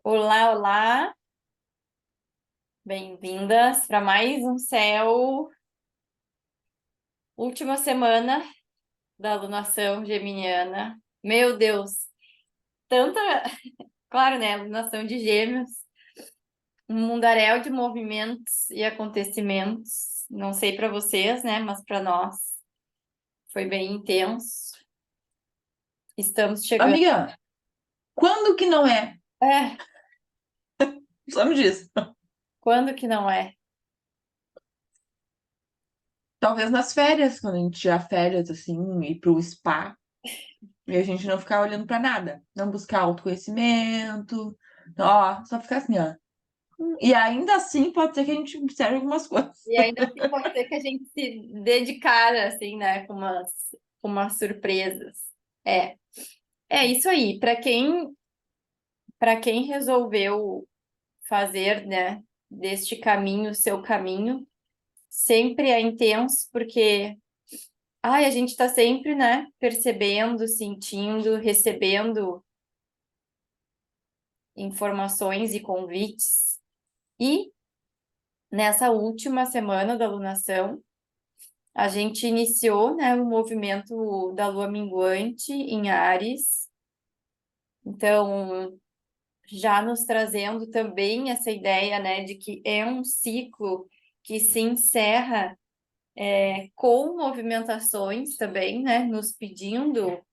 Olá, olá, bem-vindas para mais um céu. Última semana da alunação geminiana. Meu Deus, tanta, claro, né? Alunação de Gêmeos, um mundaréu de movimentos e acontecimentos. Não sei para vocês, né? Mas para nós foi bem intenso. Estamos chegando. Amiga, quando que não é? É, Só me diz. quando que não é? Talvez nas férias, quando a gente tirar férias, assim, ir pro spa, e a gente não ficar olhando pra nada. Não buscar autoconhecimento. Ó, só ficar assim, ó. E ainda assim pode ser que a gente observe algumas coisas. E ainda assim pode ser que a gente se dedicar, assim, né? Com umas surpresas. É. É isso aí. Para quem resolveu fazer, né, deste caminho o seu caminho, sempre é intenso porque a gente está sempre, né, percebendo, sentindo, recebendo informações e convites. E nessa última semana da alunação, a gente iniciou, né, o movimento da lua minguante em Áries. Então, já nos trazendo também essa ideia, né, de que é um ciclo que se encerra com movimentações também, né, nos pedindo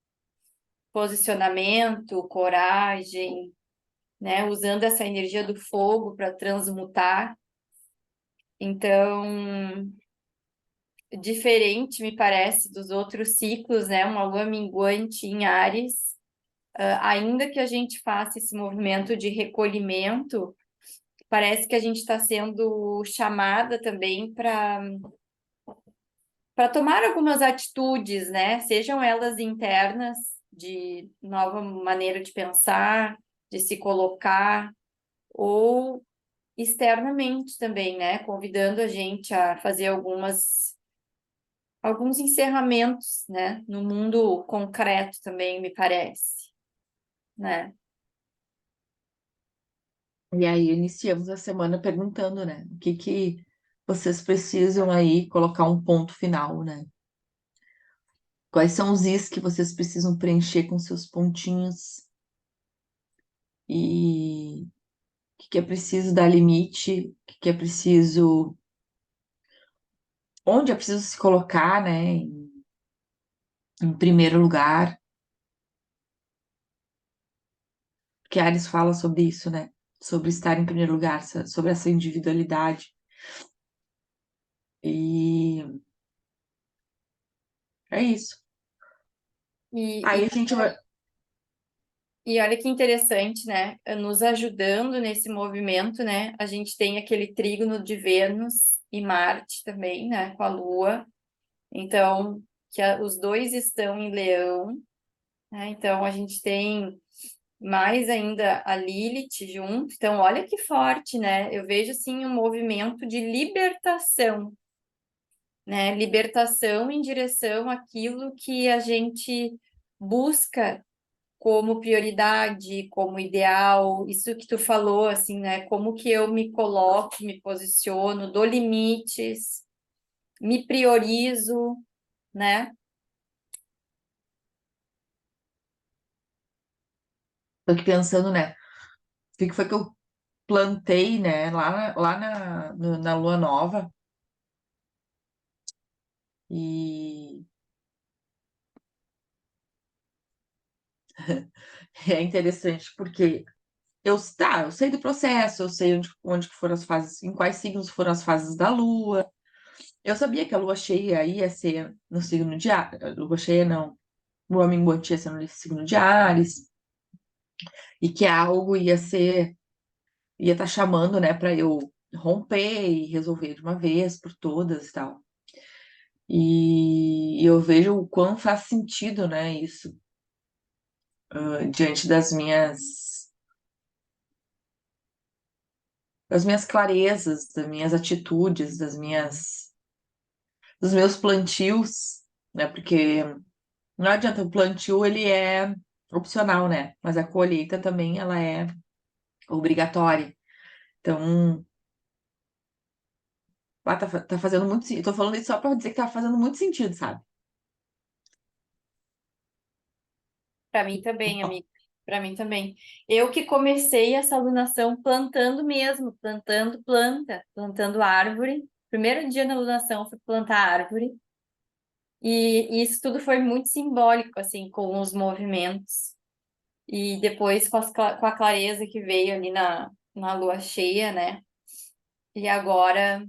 posicionamento, coragem, né, usando essa energia do fogo para transmutar. Então, diferente, me parece, dos outros ciclos, né, uma lua minguante em Áries, ainda que a gente faça esse movimento de recolhimento, parece que a gente está sendo chamada também para tomar algumas atitudes, né? Sejam elas internas, de nova maneira de pensar, de se colocar, ou externamente também, né? Convidando a gente a fazer alguns encerramentos, né? No mundo concreto também, me parece, né? E aí iniciamos a semana perguntando, né? O que que vocês precisam aí colocar um ponto final, né? Quais são os is que vocês precisam preencher com seus pontinhos? E que é preciso dar limite, o que é preciso, onde é preciso se colocar, né, em primeiro lugar, porque Ares fala sobre isso, né, sobre estar em primeiro lugar, sobre essa individualidade. E é isso. E, Aí a gente vai. e olha que interessante, né? Nos ajudando nesse movimento, né? A gente tem aquele trígono de Vênus e Marte também, né? Com a Lua. Então, os dois estão em Leão, né? Então, a gente tem mais ainda a Lilith junto. Então, olha que forte, né? Eu vejo, assim, um movimento de libertação, né? Libertação em direção àquilo que a gente busca como prioridade, como ideal, isso que tu falou, assim, né? Como que eu me coloco, me posiciono, dou limites, me priorizo, né? Tô aqui pensando, né, o que que foi que eu plantei, né, na Lua Nova, e é interessante porque eu sei do processo, eu sei onde que foram as fases, em quais signos foram as fases da Lua. Eu sabia que a lua cheia ia ser no signo de Áries. Lua cheia não. Lua minguante ia ser no signo de Áries. E que algo ia estar chamando, né, para eu romper e resolver de uma vez por todas e tal. E eu vejo o quão faz sentido, né, isso, diante das minhas clarezas, das minhas atitudes, dos meus plantios, né, porque não adianta, o plantio ele é opcional, né? Mas a colheita também ela é obrigatória. Então, tá fazendo muito sentido. Tô falando isso só pra dizer que tá fazendo muito sentido, sabe? Para mim também, amiga. Para mim também. Eu que comecei essa alunação plantando mesmo, plantando planta, plantando árvore. Primeiro dia na alunação fui plantar árvore. E isso tudo foi muito simbólico, assim, com os movimentos. E depois com a clareza que veio ali na lua cheia, né? E agora,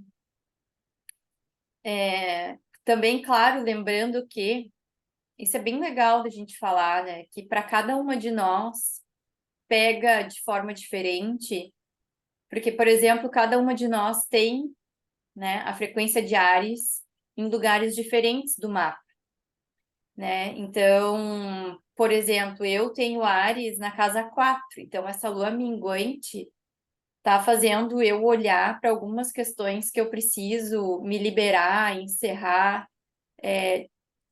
também, claro, lembrando que isso é bem legal da gente falar, né? Que para cada uma de nós pega de forma diferente, porque, por exemplo, cada uma de nós tem, né, a frequência de Áries em lugares diferentes do mapa, né? Então, por exemplo, eu tenho Áries na casa 4, então essa lua minguante tá fazendo eu olhar para algumas questões que eu preciso me liberar, encerrar,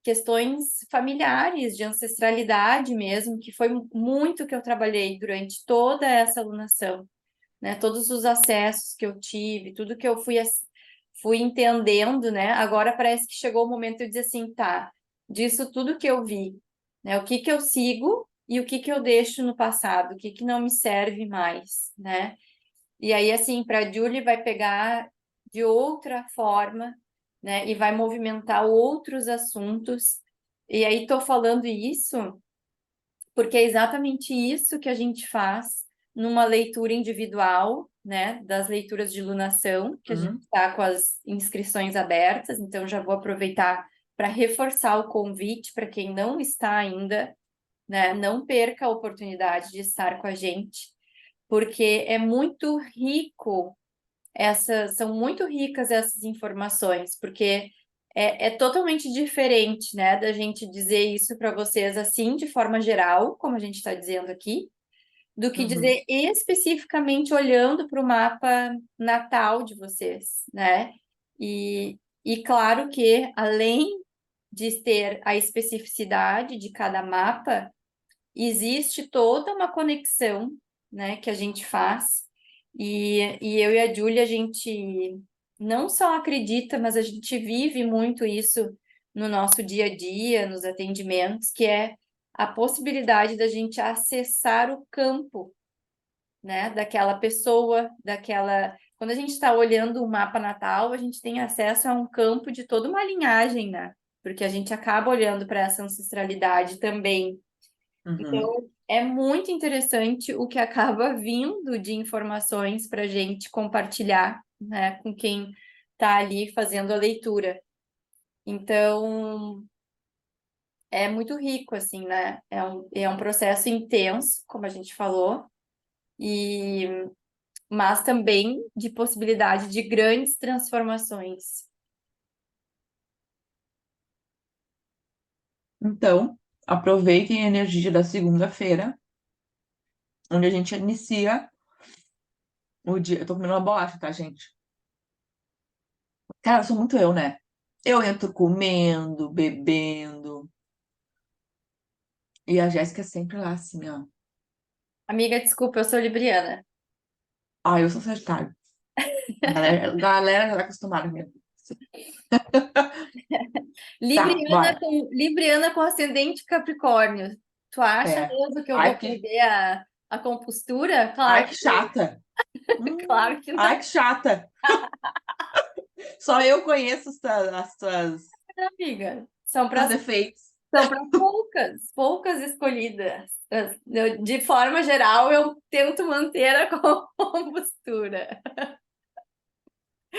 questões familiares, de ancestralidade mesmo, que foi muito que eu trabalhei durante toda essa alunação, né? Todos os acessos que eu tive, tudo que eu fui entendendo, né? Agora parece que chegou o momento de eu dizer assim, tá, disso tudo que eu vi, né? O que que eu sigo e o que que eu deixo no passado, o que que não me serve mais, né? E aí, assim, para a Julie vai pegar de outra forma, né? E vai movimentar outros assuntos. E aí, estou falando isso porque é exatamente isso que a gente faz numa leitura individual, né? Das leituras de lunação, que a gente Hum, está com as inscrições abertas. Então, já vou aproveitar para reforçar o convite para quem não está ainda, né? Não perca a oportunidade de estar com a gente porque é muito rico são muito ricas essas informações, porque é totalmente diferente, né, da gente dizer isso para vocês assim, de forma geral, como a gente está dizendo aqui, do que uhum, dizer especificamente olhando para o mapa natal de vocês, né? E claro que, além de ter a especificidade de cada mapa, existe toda uma conexão, né, que a gente faz. E eu e a Júlia, a gente não só acredita, mas a gente vive muito isso no nosso dia a dia, nos atendimentos, que é a possibilidade da gente acessar o campo, né, daquela pessoa, daquela. Quando a gente está olhando o mapa natal, a gente tem acesso a um campo de toda uma linhagem, né? Porque a gente acaba olhando para essa ancestralidade também. uhum. Então, é muito interessante o que acaba vindo de informações para a gente compartilhar, né, com quem está ali fazendo a leitura. Então, é muito rico, assim, né? É um processo intenso, como a gente falou, e mas também de possibilidade de grandes transformações. Então, aproveitem a energia da segunda-feira, onde a gente inicia o dia. Eu tô comendo uma bolacha, tá, gente? Cara, eu sou muito eu, né? Eu entro comendo, bebendo. E a Jéssica é sempre lá, assim, ó. Amiga, desculpa, eu sou libriana. Ah, eu sou Sagitário. A galera já tá acostumada mesmo. Tá, bora. Libriana com ascendente Capricórnio. Tu acha É. mesmo que eu vou Ai, que, perder a compostura? ai, Claro que que, chata. claro que Ai, não, que chata. Só eu conheço as tuas, amiga. São teus para defeitos. são para poucas escolhidas. De forma geral, eu tento manter a compostura.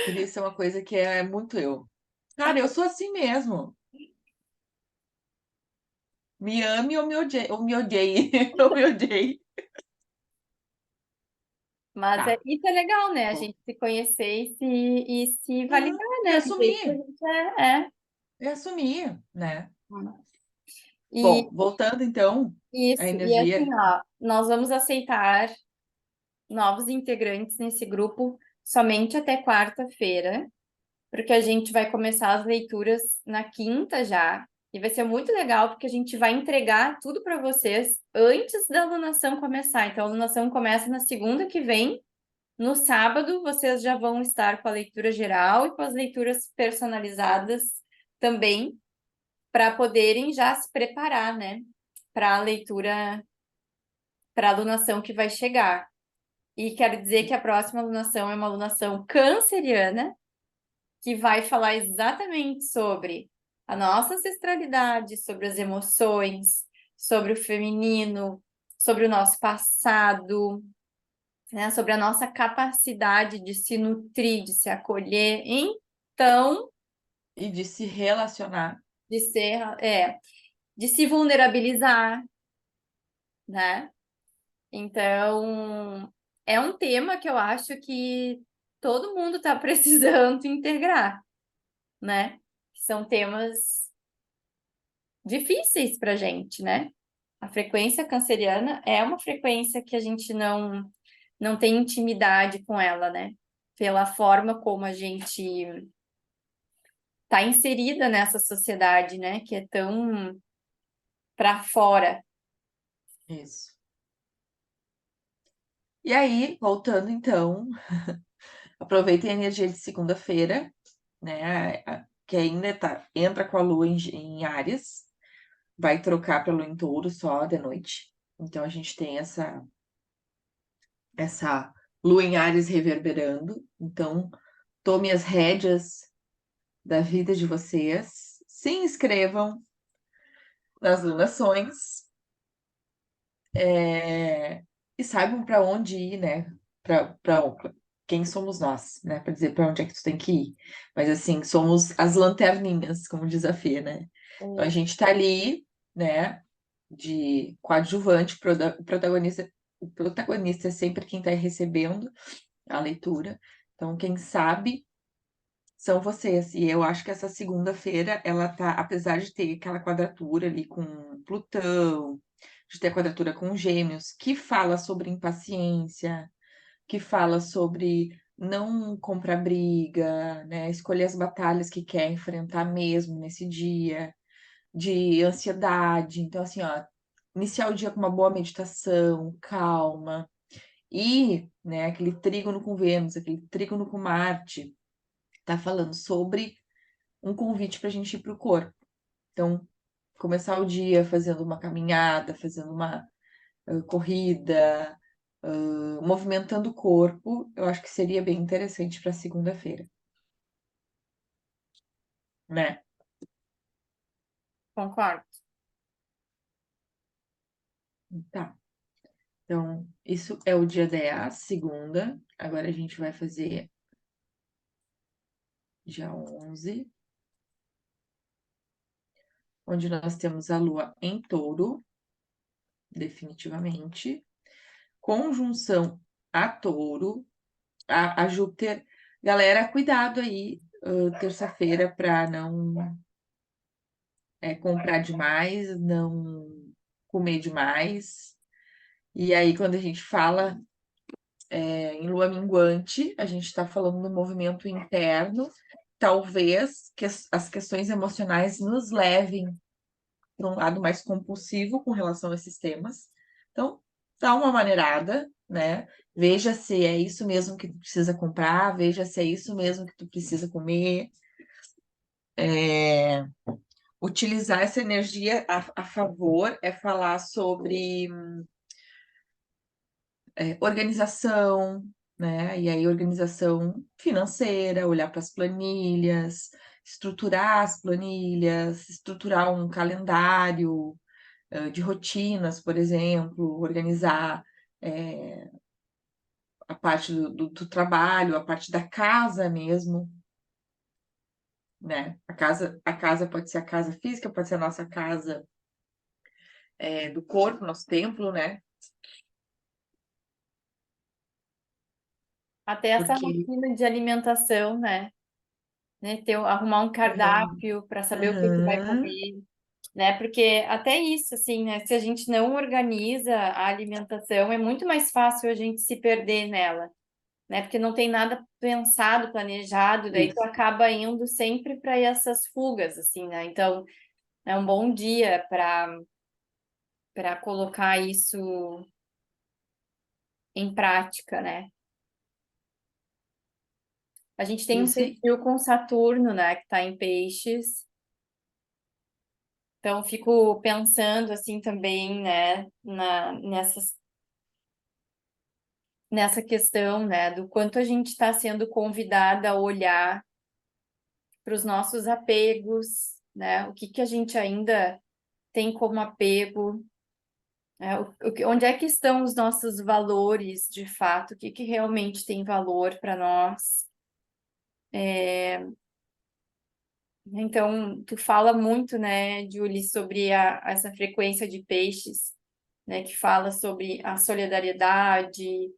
Queria ser uma coisa que é muito eu. Cara, eu sou assim mesmo. Me ame ou me odeie. Ou me odeie. Mas Tá. isso é legal, né? A Bom. gente se conhecer e se Uhum. validar, E né? Do jeito que a assumir. gente é. E assumir, né? E Bom, voltando então à isso, e assim, energia. ó, nós vamos aceitar novos integrantes nesse grupo somente até quarta-feira, porque a gente vai começar as leituras na quinta já. E vai ser muito legal, porque a gente vai entregar tudo para vocês antes da alunação começar. Então, a alunação começa na segunda que vem. No sábado, vocês já vão estar com a leitura geral e com as leituras personalizadas também, para poderem já se preparar, né? Para a leitura, para a alunação que vai chegar. E quero dizer que a próxima alunação é uma alunação canceriana, que vai falar exatamente sobre a nossa ancestralidade, sobre as emoções, sobre o feminino, sobre o nosso passado, né? Sobre a nossa capacidade de se nutrir, de se acolher. Então, E de se relacionar. de ser, de se vulnerabilizar, né? Então, é um tema que eu acho que todo mundo está precisando integrar, né? São temas difíceis para gente, né? A frequência canceriana é uma frequência que a gente não tem intimidade com ela, né? Pela forma como a gente está inserida nessa sociedade, né? Que é tão para fora. Isso. E aí, voltando então, aproveitem a energia de segunda-feira, né? Que ainda entra com a lua em Áries, vai trocar para lua em Touro só de noite. Então a gente tem essa lua em Áries reverberando. Então, tome as rédeas da vida de vocês, se inscrevam nas lunações, e saibam para onde ir, né? Para quem somos nós, né? Para dizer para onde é que tu tem que ir. Mas assim, somos as lanterninhas, como diz a Fê, né? Então a gente tá ali, né? De coadjuvante, o protagonista é sempre quem está recebendo a leitura. Então, quem sabe são vocês. E eu acho que essa segunda-feira, ela tá, apesar de ter aquela quadratura ali com Plutão, de ter a quadratura com Gêmeos, que fala sobre impaciência, que fala sobre não comprar briga, né? Escolher as batalhas que quer enfrentar mesmo nesse dia, de ansiedade. Então, assim, ó, iniciar o dia com uma boa meditação, calma. E, né, aquele trígono com Vênus, aquele trígono com Marte, tá falando sobre um convite para a gente ir para o corpo. Então, começar o dia fazendo uma caminhada, fazendo uma corrida, movimentando o corpo, eu acho que seria bem interessante para segunda-feira, né? Concordo. Tá. Então, isso é o dia 10, segunda. Agora a gente vai fazer dia 11, onde nós temos a Lua em Touro, definitivamente. Conjunção a Touro, a Júpiter. Galera, cuidado aí, terça-feira, para não comprar demais, não comer demais. E aí, quando a gente fala em lua minguante, a gente está falando do movimento interno. Talvez que as questões emocionais nos levem para um lado mais compulsivo com relação a esses temas. Então, dá uma maneirada, né? Veja se é isso mesmo que tu precisa comprar, veja se é isso mesmo que tu precisa comer. Utilizar essa energia a favor é falar sobre organização, né? E aí, organização financeira, olhar para as planilhas, estruturar as planilhas, estruturar um calendário de rotinas, por exemplo, organizar a parte do trabalho, a parte da casa mesmo, né? A casa pode ser a casa física, pode ser a nossa casa do corpo, nosso templo, né? Até essa Porque rotina de alimentação, né? Arrumar um cardápio para saber o que que vai Aham, comer, né? Porque até isso, assim, né? Se a gente não organiza a alimentação, é muito mais fácil a gente se perder nela, né? Porque não tem nada pensado, planejado, daí tu isso. acaba indo sempre para essas fugas, assim, né? Então, é um bom dia para colocar isso em prática, né? A gente tem um Isso aí. sextil com Saturno, né, que está em Peixes. Então, fico pensando assim também, né, nessa questão, né, do quanto a gente está sendo convidada a olhar para os nossos apegos, né, o que que a gente ainda tem como apego, né, onde é que estão os nossos valores, de fato, o que que realmente tem valor para nós. Então, tu fala muito, né, Julie, sobre essa frequência de peixes, né, que fala sobre a solidariedade,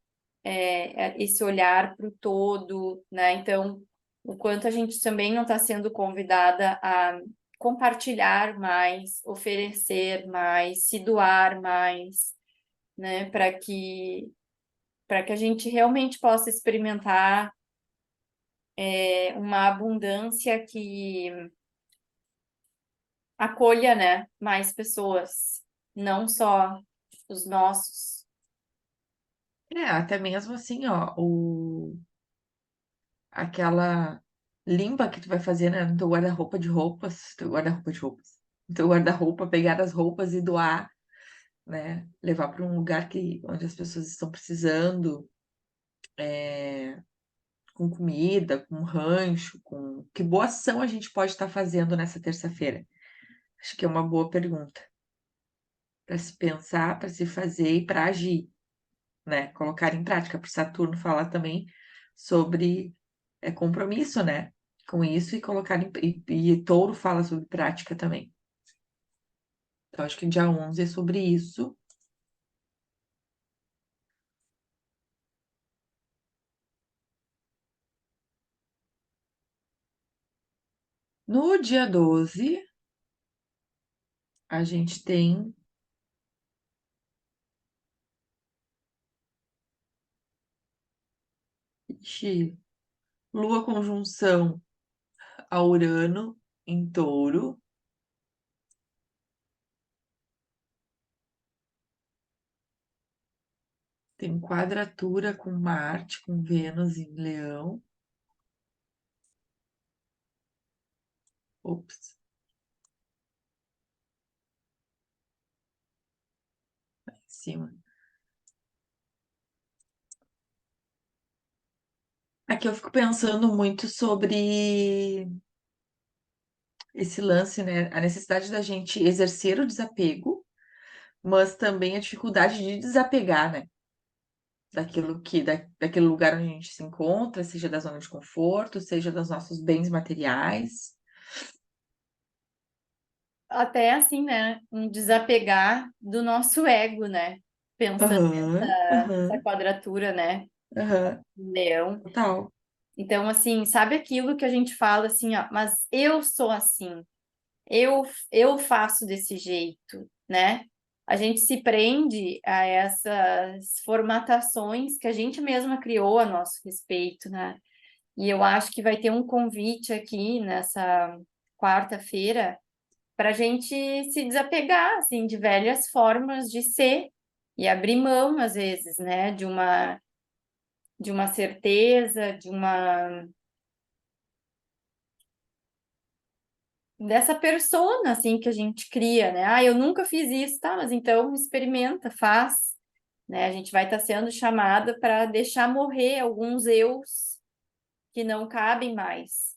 esse olhar para o todo, né? Então, o quanto a gente também não está sendo convidada a compartilhar mais, oferecer mais, se doar mais, né? Para que a gente realmente possa experimentar uma abundância que acolha, né, mais pessoas, não só os nossos. Até mesmo assim, ó, aquela limpa que tu vai fazer, né, no teu guarda-roupa de roupas, no teu guarda-roupa, pegar as roupas e doar, né, levar para um lugar onde as pessoas estão precisando, com comida, com rancho, com... Que boa ação a gente pode estar fazendo nessa terça-feira? Acho que é uma boa pergunta para se pensar, para se fazer e para agir, né? Colocar em prática. Para Saturno falar também sobre compromisso, né? Com isso e colocar e Touro fala sobre prática também. Então, acho que dia 11 é sobre isso. No dia 12, a gente tem ixi, Lua conjunção a Urano em Touro. Tem quadratura com Marte, com Vênus em Leão. Ops, em cima. Aqui eu fico pensando muito sobre esse lance, né? A necessidade da gente exercer o desapego, mas também a dificuldade de desapegar, né? Daquele lugar onde a gente se encontra, seja da zona de conforto, seja dos nossos bens materiais. Até assim, né, um desapegar do nosso ego, né? Pensando Aham, nessa aham, quadratura, né, aham, leão. total. Então, assim, sabe aquilo que a gente fala assim, ó, mas eu sou assim, eu faço desse jeito, né? A gente se prende a essas formatações que a gente mesma criou a nosso respeito, né? E eu acho que vai ter um convite aqui nessa quarta-feira para a gente se desapegar, assim, de velhas formas de ser e abrir mão, às vezes, né? De uma certeza, dessa persona, assim, que a gente cria, né? Ah, eu nunca fiz isso, tá? Mas então experimenta, faz, né? A gente vai estar sendo chamada para deixar morrer alguns eus que não cabem mais,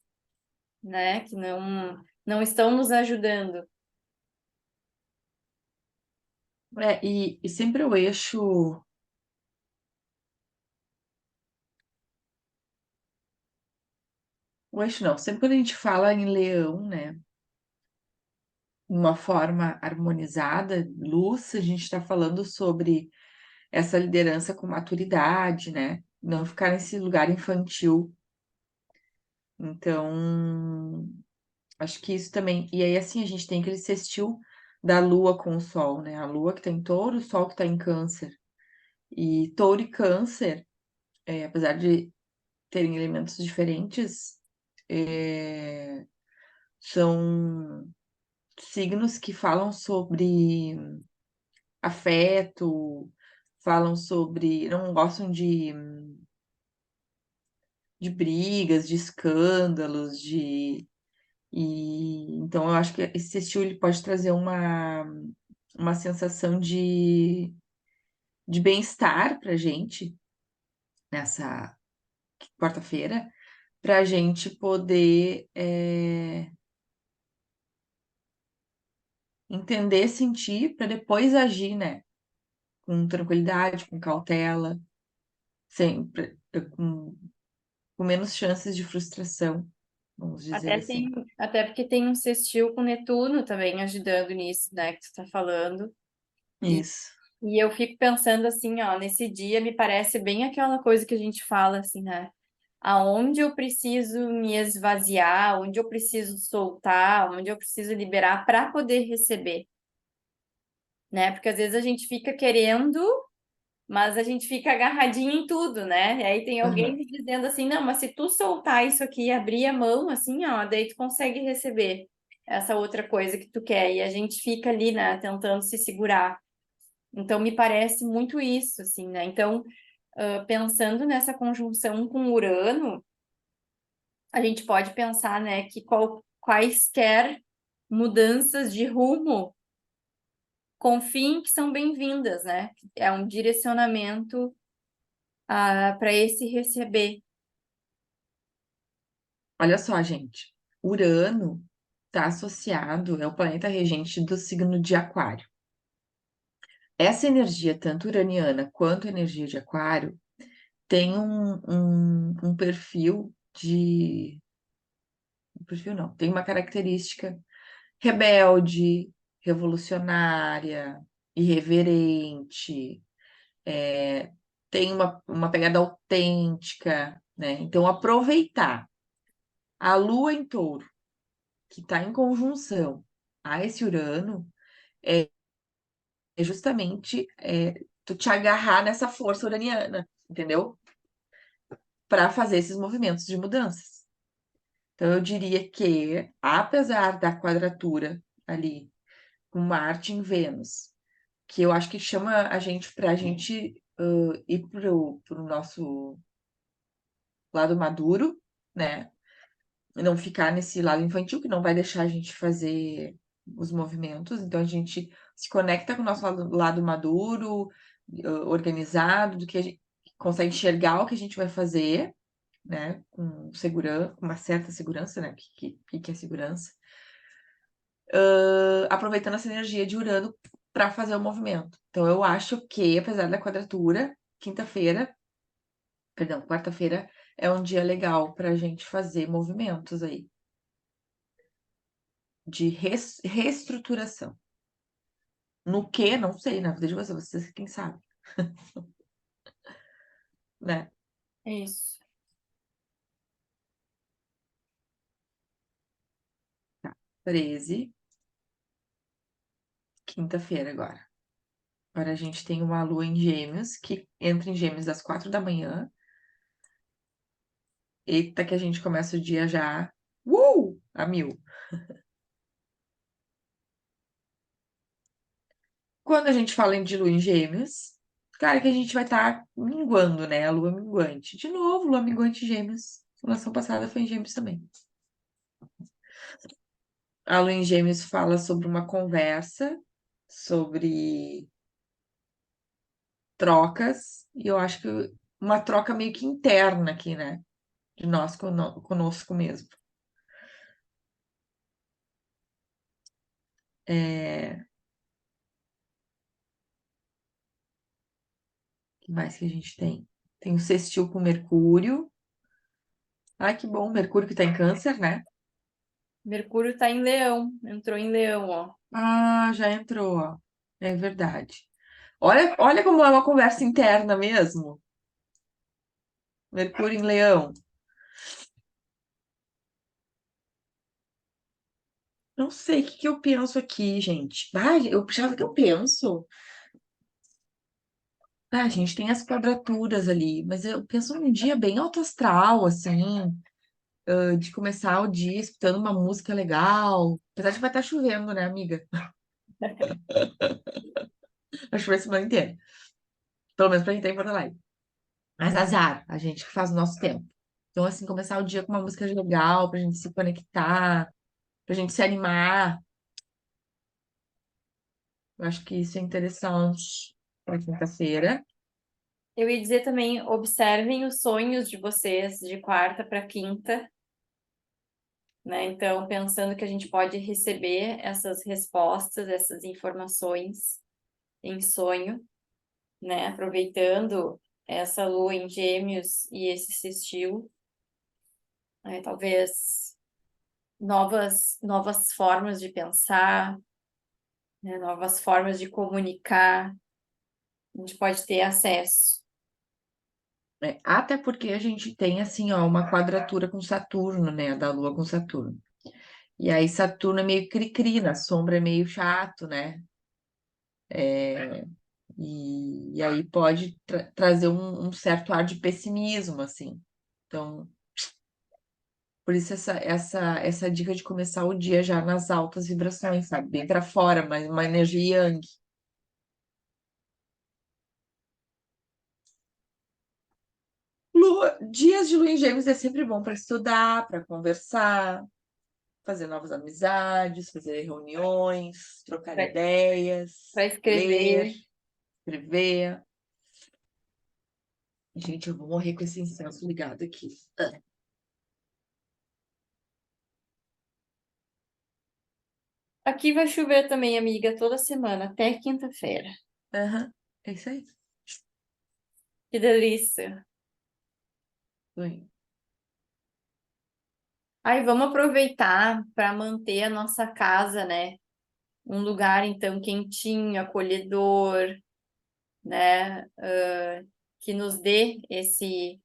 né? Que não estão nos ajudando. E sempre o eixo não, sempre quando a gente fala em leão, né? Uma forma harmonizada, luz, a gente está falando sobre essa liderança com maturidade, né? Não ficar nesse lugar infantil. Então, acho que isso também. E aí, assim, a gente tem aquele sextil da Lua com o Sol, né? A Lua que está em Touro, o Sol que está em Câncer. E Touro e Câncer, apesar de terem elementos diferentes, é, são signos que falam sobre afeto, falam sobre, não gostam de brigas, de escândalos, e então eu acho que esse estilo ele pode trazer uma sensação de bem-estar pra gente nessa quarta-feira, pra gente poder entender, sentir, para depois agir, né? Com tranquilidade, com cautela, sempre, com menos chances de frustração, vamos dizer assim. Até porque tem um sextil com Netuno também ajudando nisso, né, que tu tá falando. E, Isso. e eu fico pensando assim, ó, nesse dia me parece bem aquela coisa que a gente fala assim, né? Aonde eu preciso me esvaziar, onde eu preciso soltar, onde eu preciso liberar para poder receber, né? Porque às vezes a gente fica querendo, mas a gente fica agarradinho em tudo, né? E aí tem alguém Aham. me dizendo assim, não, mas se tu soltar isso aqui e abrir a mão, assim, ó, daí tu consegue receber essa outra coisa que tu quer. E a gente fica ali, né, tentando se segurar. Então, me parece muito isso, assim, né? Então, pensando nessa conjunção com Urano, a gente pode pensar, né, que quaisquer mudanças de rumo, confiem que são bem-vindas, né? É um direcionamento para esse receber. Olha só, gente. Urano está associado, é o planeta regente do signo de Aquário. Essa energia, tanto uraniana quanto energia de Aquário, tem um perfil de. Um perfil não, tem uma característica rebelde, revolucionária, irreverente, tem uma pegada autêntica, né? Então, aproveitar a Lua em Touro, que está em conjunção a esse Urano, é justamente tu te agarrar nessa força uraniana, entendeu? Para fazer esses movimentos de mudanças. Então, eu diria que, apesar da quadratura ali com Marte em Vênus, que eu acho que chama a gente para a gente ir pro nosso lado maduro, né? E não ficar nesse lado infantil que não vai deixar a gente fazer os movimentos. Então a gente se conecta com o nosso lado maduro, organizado, do que a gente consegue enxergar o que a gente vai fazer, né? Com segurança, com uma certa segurança, né? Que é segurança. Aproveitando essa energia de Urano para fazer o movimento. Então eu acho que, apesar da quadratura, quarta-feira é um dia legal para a gente fazer movimentos aí de reestruturação. No que, não sei, na vida de vocês quem sabe, né? É isso. Tá. 13, quinta-feira agora. Agora a gente tem uma lua em Gêmeos, que entra em Gêmeos às 4 da manhã. Eita, que a gente começa o dia já, a mil. Quando a gente fala de lua em Gêmeos, claro que a gente vai estar minguando, né? A lua minguante. De novo, lua minguante em Gêmeos. A nação passada foi em Gêmeos também. A lua em Gêmeos fala sobre uma conversa, sobre trocas, e eu acho que uma troca meio que interna aqui, né? De nós conosco mesmo. O que mais que a gente tem? Tem o sextil com Mercúrio. Ai, que bom, Mercúrio que tá em Câncer, né? Mercúrio está em Leão, entrou em Leão, ó. Ah, já entrou, ó. É verdade. Olha como é uma conversa interna mesmo. Mercúrio em Leão. Não sei o que que eu penso aqui, gente. Ah, eu sabe o que eu penso? Ah, a gente tem as quadraturas ali, mas eu penso num dia bem alto astral, assim, de começar o dia escutando uma música legal. Apesar de que vai estar chovendo, né, amiga? Vai chover a semana inteira. Pelo menos pra quem tá em Porto Alegre. Mas azar, a gente que faz o nosso tempo. Então, assim, começar o dia com uma música legal, pra gente se conectar, pra gente se animar. Eu acho que isso é interessante pra quinta-feira. Eu ia dizer também, observem os sonhos de vocês de quarta para quinta, né? Então, pensando que a gente pode receber essas respostas, essas informações em sonho, né? Aproveitando essa lua em Gêmeos e esse sextil, né? Talvez novas formas de pensar, né? Novas formas de comunicar, a gente pode ter acesso. Até porque a gente tem, assim, ó, uma quadratura com Saturno, né? Da Lua com Saturno. E aí Saturno é meio cri-cri, na sombra é meio chato, né? E aí pode trazer um certo ar de pessimismo, assim. Então, por isso essa dica de começar o dia já nas altas vibrações, sabe? Bem para fora, mas uma energia yang. Dias de lua em Gêmeos é sempre bom para estudar, para conversar, fazer novas amizades, fazer reuniões, trocar Para ideias, ler, escrever. escrever. Gente, eu vou morrer com esse incenso ligado aqui. Aqui vai chover também, amiga, toda semana, até quinta-feira. Aham, é isso aí. Que delícia. Oi. Aí vamos aproveitar para manter a nossa casa, né? Um lugar então quentinho, acolhedor, né? Que nos dê esse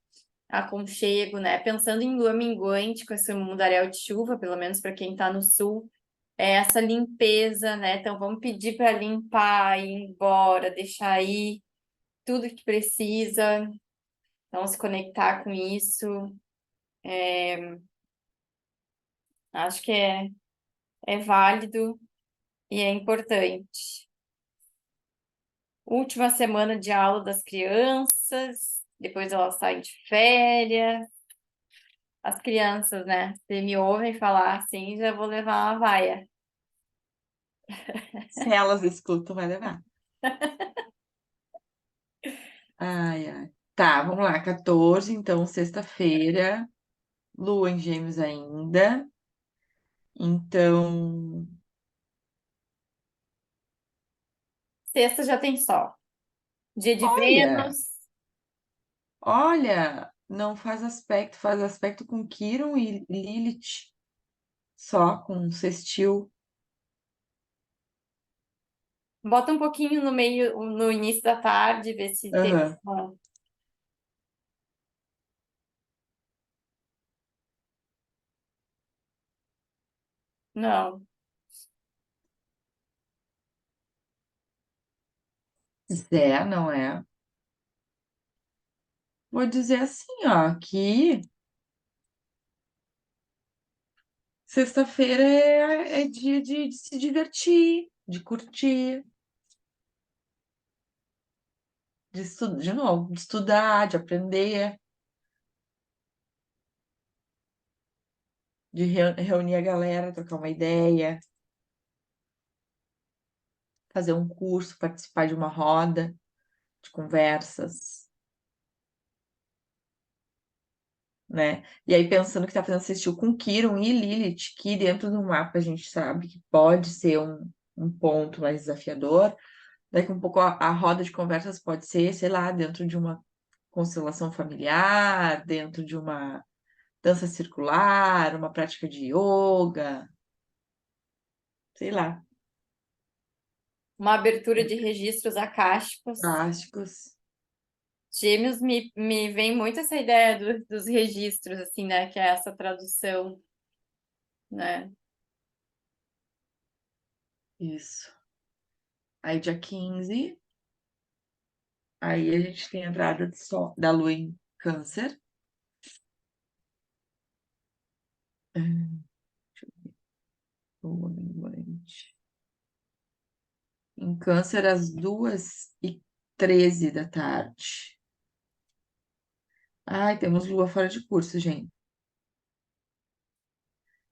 aconchego, né? Pensando em lua minguante com esse mundaréu de chuva, pelo menos para quem está no sul, é essa limpeza, né? Então vamos pedir para limpar, ir embora, deixar aí tudo que precisa, então se conectar com isso. Acho que é válido e é importante. Última semana de aula das crianças, depois elas saem de férias. As crianças, né? Se me ouvem falar assim, já vou levar uma vaia. Se elas escutam, vai levar. Ai, ai. Tá, vamos lá. 14, então, sexta-feira. Lua em Gêmeos ainda. Então, Sexta já tem sol. Dia de olha, Vênus. olha, não faz aspecto com Quirón e Lilith, só com sextil. Bota um pouquinho no meio, no início da tarde, ver se tem. Aham. Não. Zé, não é? Vou dizer assim, ó, que sexta-feira é dia de se divertir, de curtir, de novo, de estudar, de aprender, de reunir a galera, trocar uma ideia, fazer um curso, participar de uma roda de conversas, né? E aí pensando que tá fazendo sextil com Quirón e Lilith, que dentro do mapa a gente sabe que pode ser um ponto mais desafiador. Daqui um pouco a roda de conversas pode ser, sei lá, dentro de uma constelação familiar, dentro de uma dança circular, uma prática de yoga, sei lá, Uma abertura de registros acásticos. plásticos. Gêmeos me vem muito essa ideia dos registros, assim, né? Que é essa tradução, né? Isso. Aí dia 15, aí a gente tem a entrada de sol, da lua em Câncer. Deixa eu ver. Lua minguante. Em Câncer, às 2h13 da tarde. Ai, temos lua fora de curso, gente.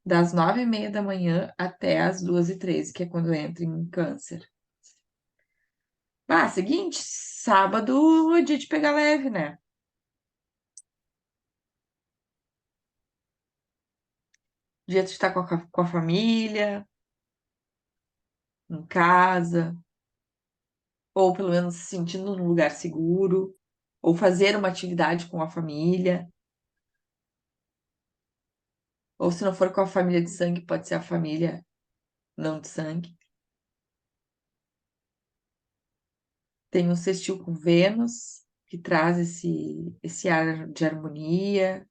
Das 9h30 da manhã até as 2h13, que é quando entra em Câncer. Ah, seguinte, sábado é dia de pegar leve, né? Dia de estar com a família, em casa, ou pelo menos se sentindo num lugar seguro, ou fazer uma atividade com a família, ou se não for com a família de sangue, pode ser a família não de sangue. Tem um sextil com Vênus, que traz esse ar de harmonia,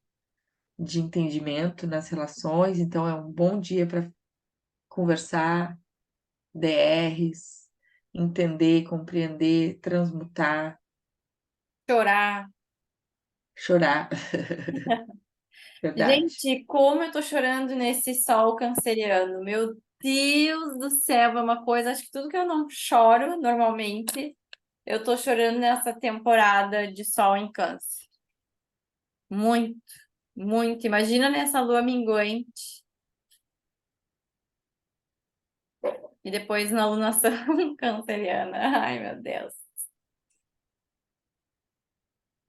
de entendimento nas relações, então é um bom dia para conversar, DRs, entender, compreender, transmutar, Chorar. chorar. Verdade. Gente, como eu tô chorando nesse sol canceriano. Meu Deus do céu, é uma coisa. Acho que tudo que eu não choro normalmente, eu tô chorando nessa temporada de sol em Câncer. Muito, muito. Imagina nessa lua minguante e depois na alunação canceriana. Ai, meu Deus.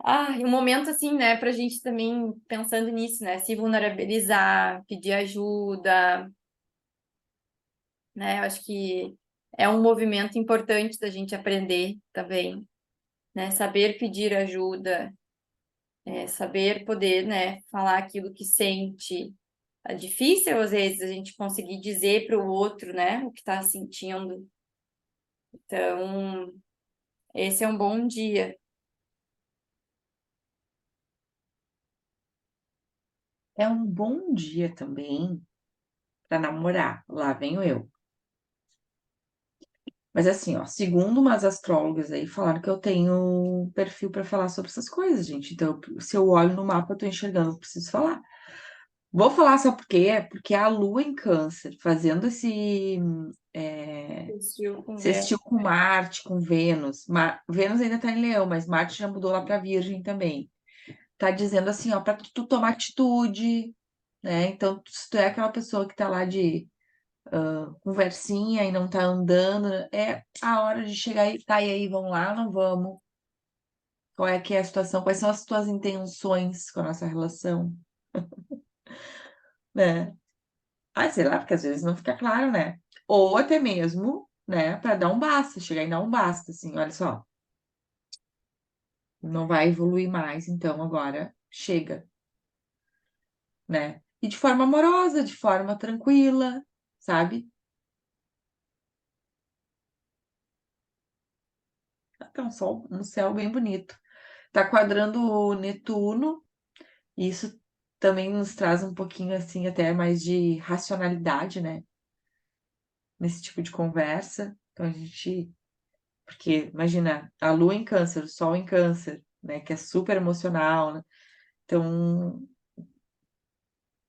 Ah, e um momento assim, né, pra gente também pensando nisso, né? Se vulnerabilizar, pedir ajuda, né? Eu acho que é um movimento importante da gente aprender também, né? Saber pedir ajuda, saber poder, né, falar aquilo que sente. É difícil, às vezes, a gente conseguir dizer para o outro, né, o que está sentindo. Então, esse é um bom dia. É um bom dia também para namorar. Lá venho eu. Mas assim, ó, segundo umas astrólogas aí, falaram que eu tenho perfil para falar sobre essas coisas, gente. Então, se eu olho no mapa, eu tô enxergando, eu preciso falar. Vou falar só por quê? Porque a Lua em Câncer, fazendo Assistiu com Vênus. sextil com Marte, com Vênus. Vênus ainda tá em Leão, mas Marte já mudou lá para Virgem também. Tá dizendo assim, ó, para tu tomar atitude, né? Então, se tu é aquela pessoa que tá lá de conversinha e não tá andando, é a hora de chegar e tá, e aí, vamos lá, não vamos? Qual é que é a situação? Quais são as tuas intenções com a nossa relação, né? Ah, sei lá, porque às vezes não fica claro, né? Ou até mesmo, né, para dar um basta, chegar e dar um basta, assim, olha só, não vai evoluir mais, então agora chega, né? E de forma amorosa, de forma tranquila, sabe? Tá um sol, um céu bem bonito. Tá quadrando o Netuno. E isso também nos traz um pouquinho assim, até mais de racionalidade, né? Nesse tipo de conversa. Então a gente. Porque, imagina, a lua em câncer, o sol em câncer, né? Que é super emocional, né? Então,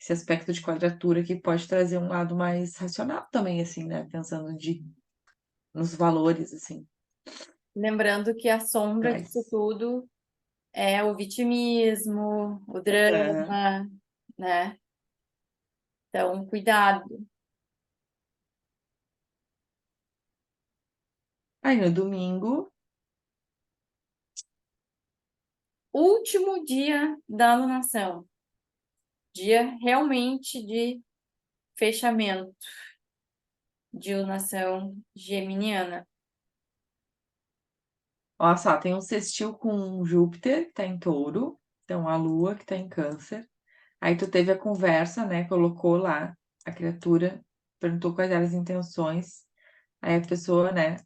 esse aspecto de quadratura que pode trazer um lado mais racional também, assim, né? Pensando nos valores, assim. Lembrando que a sombra disso Mas. tudo é o vitimismo, o Aham. drama, né? Então, cuidado. Aí no domingo, Último dia da alunação. Dia realmente de fechamento de lunação geminiana. olha só, tem um sextil com Júpiter, que tá em touro. Então, a lua, que tá em câncer. Aí tu teve a conversa, né? Colocou lá a criatura, perguntou quais eram as intenções. Aí a pessoa, né?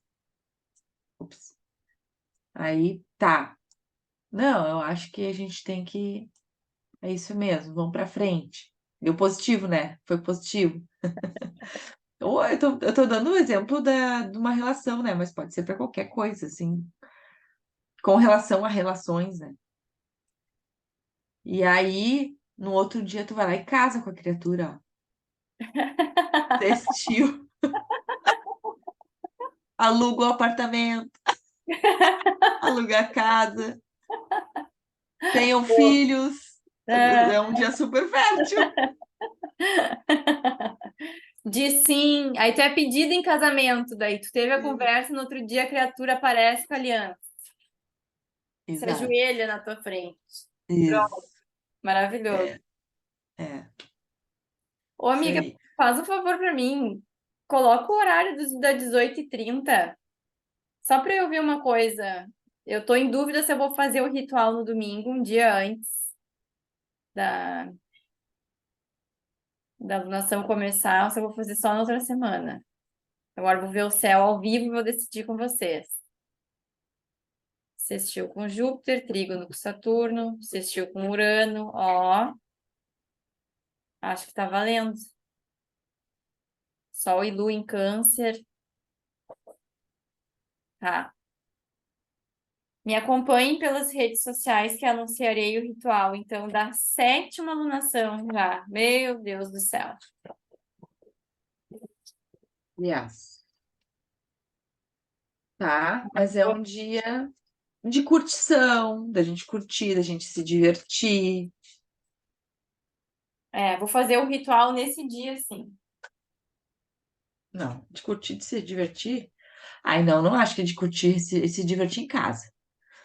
Ups. Aí tá. Não, eu acho que a gente tem que. É isso mesmo, vamos pra frente. Deu positivo, né? Foi positivo. Ou eu tô dando o exemplo de uma relação, né? Mas pode ser pra qualquer coisa, assim. Com relação a relações, né? E aí. No outro dia, tu vai lá e casa com a criatura, ó. Desistiu. Aluga o apartamento, aluga a casa, tenham filhos. Ah, É um dia super fértil. diz sim. Aí tu é pedido em casamento, daí tu teve a Isso. conversa, no outro dia a criatura aparece com a aliança, se Exato. ajoelha na tua frente. Pronto, Isso. maravilhoso. É, é. Ô, Isso amiga, aí. faz um favor pra mim. Coloca o horário da 18h30, só pra eu ver uma coisa. Eu tô em dúvida se eu vou fazer o ritual no domingo, um dia antes da, da alunação começar, ou se eu vou fazer só na outra semana. Agora eu vou ver o céu ao vivo e vou decidir com vocês. Sextil com Júpiter, trígono com Saturno, sextil com Urano, ó, acho que tá valendo. Sol e Lua em Câncer, tá. Me acompanhem pelas redes sociais que anunciarei o ritual, então, da sétima alunação já. Meu Deus do céu. Yes. Tá? Mas é um dia de curtição, da gente curtir, da gente se divertir. É, vou fazer o ritual nesse dia, sim. Não, de curtir, de se divertir. Ai, não, não acho que é de curtir e se divertir em casa.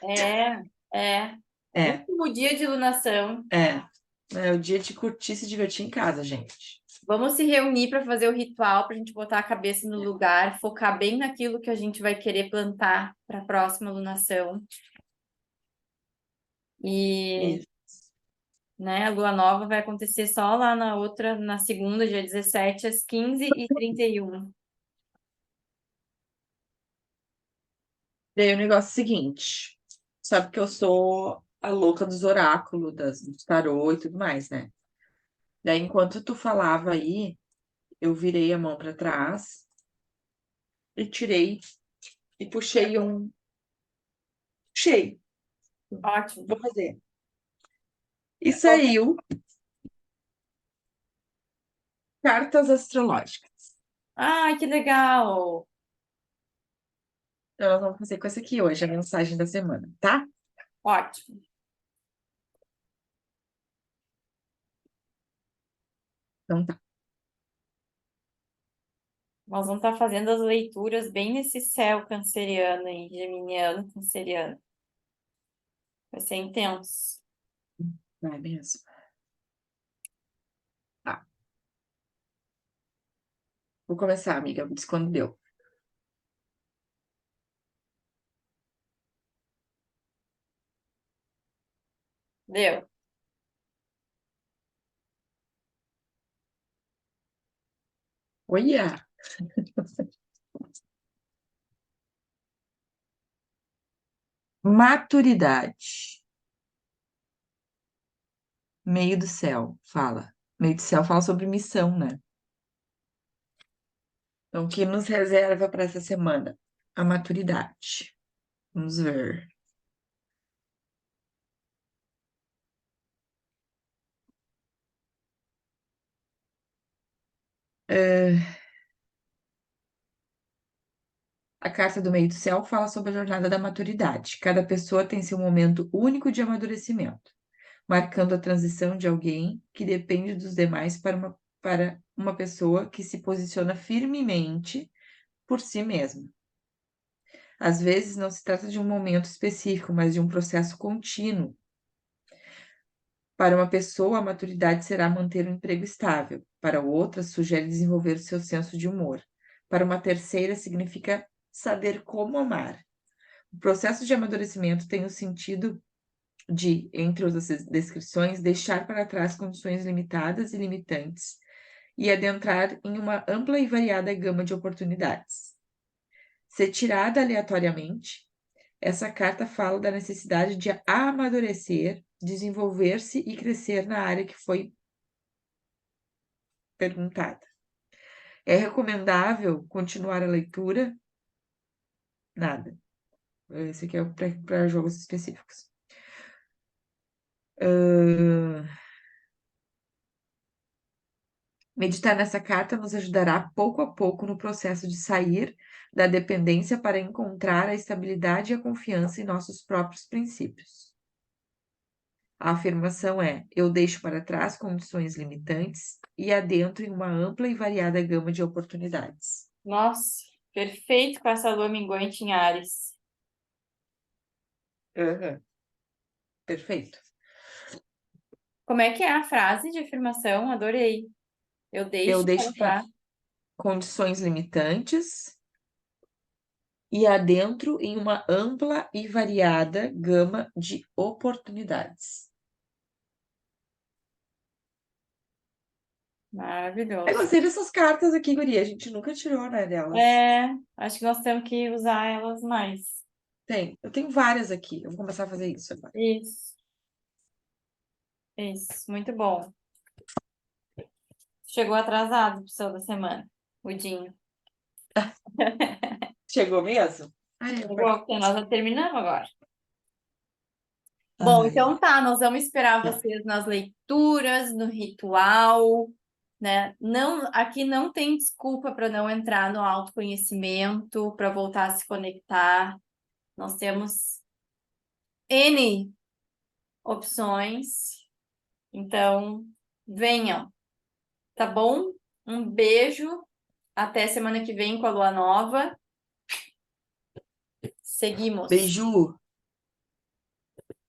É, é. É, Último dia de alunação. é. É o dia de curtir e se divertir em casa, gente. Vamos se reunir para fazer o ritual, para a gente botar a cabeça no lugar, focar bem naquilo que a gente vai querer plantar para a próxima alunação. E, Isso. né, a lua nova vai acontecer só lá na outra, na segunda, dia 17, às 15h31. E aí o negócio é o seguinte, sabe que eu sou a louca dos oráculos, do tarô e tudo mais, né? Daí, enquanto tu falava aí, eu virei a mão para trás e tirei e puxei um. Puxei. Ótimo. Vou fazer. E saiu cartas astrológicas. Ai, que legal! Então, nós vamos fazer com essa aqui hoje, a mensagem da semana, tá? Ótimo. Então tá. Nós vamos estar fazendo as leituras bem nesse céu canceriano e geminiano, canceriano. Vai ser intenso. Vai mesmo. Tá. Vou começar, amiga. Me diz quando deu. Deu. Olha! Maturidade. Meio do céu, fala. Meio do céu fala sobre missão, né? Então, o que nos reserva para essa semana? A maturidade. Vamos ver. É, a carta do meio do céu fala sobre a jornada da maturidade. Cada pessoa tem seu momento único de amadurecimento, marcando a transição de alguém que depende dos demais para uma pessoa que se posiciona firmemente por si mesma. Às vezes, não se trata de um momento específico, mas de um processo contínuo. Para uma pessoa, a maturidade será manter um emprego estável. Para outra, sugere desenvolver o seu senso de humor. Para uma terceira, significa saber como amar. O processo de amadurecimento tem o sentido de, entre outras descrições, deixar para trás condições limitadas e limitantes e adentrar em uma ampla e variada gama de oportunidades. Se tirada aleatoriamente, essa carta fala da necessidade de amadurecer, desenvolver-se e crescer na área que foi perguntada. É recomendável continuar a leitura? Nada. Esse aqui é para jogos específicos. Meditar nessa carta nos ajudará pouco a pouco no processo de sair da dependência para encontrar a estabilidade e a confiança em nossos próprios princípios. A afirmação é: eu deixo para trás condições limitantes e adentro em uma ampla e variada gama de oportunidades. Nossa, perfeito com essa lua minguante em Áries. Aham. Perfeito. Como é que é a frase de afirmação? Adorei. Eu Eu deixo para deixo para trás. condições limitantes e adentro em uma ampla e variada gama de oportunidades. Eu Maravilhoso. gostei dessas cartas aqui, guria. A gente nunca tirou, né, delas. É, acho que nós temos que usar elas mais. Eu tenho várias aqui. Eu vou começar a fazer isso agora. Isso, muito bom. Chegou atrasado pro seu da semana, o Dinho. Chegou mesmo? Ai, Chegou, porque nós já terminamos agora. Bom, ai, então ai. tá, nós vamos esperar Tá. vocês nas leituras, no ritual, né? Não, aqui não tem desculpa para não entrar no autoconhecimento, para voltar a se conectar. Nós temos N opções, então venham, tá bom? Um beijo, até semana que vem com a lua nova. Seguimos. Beiju.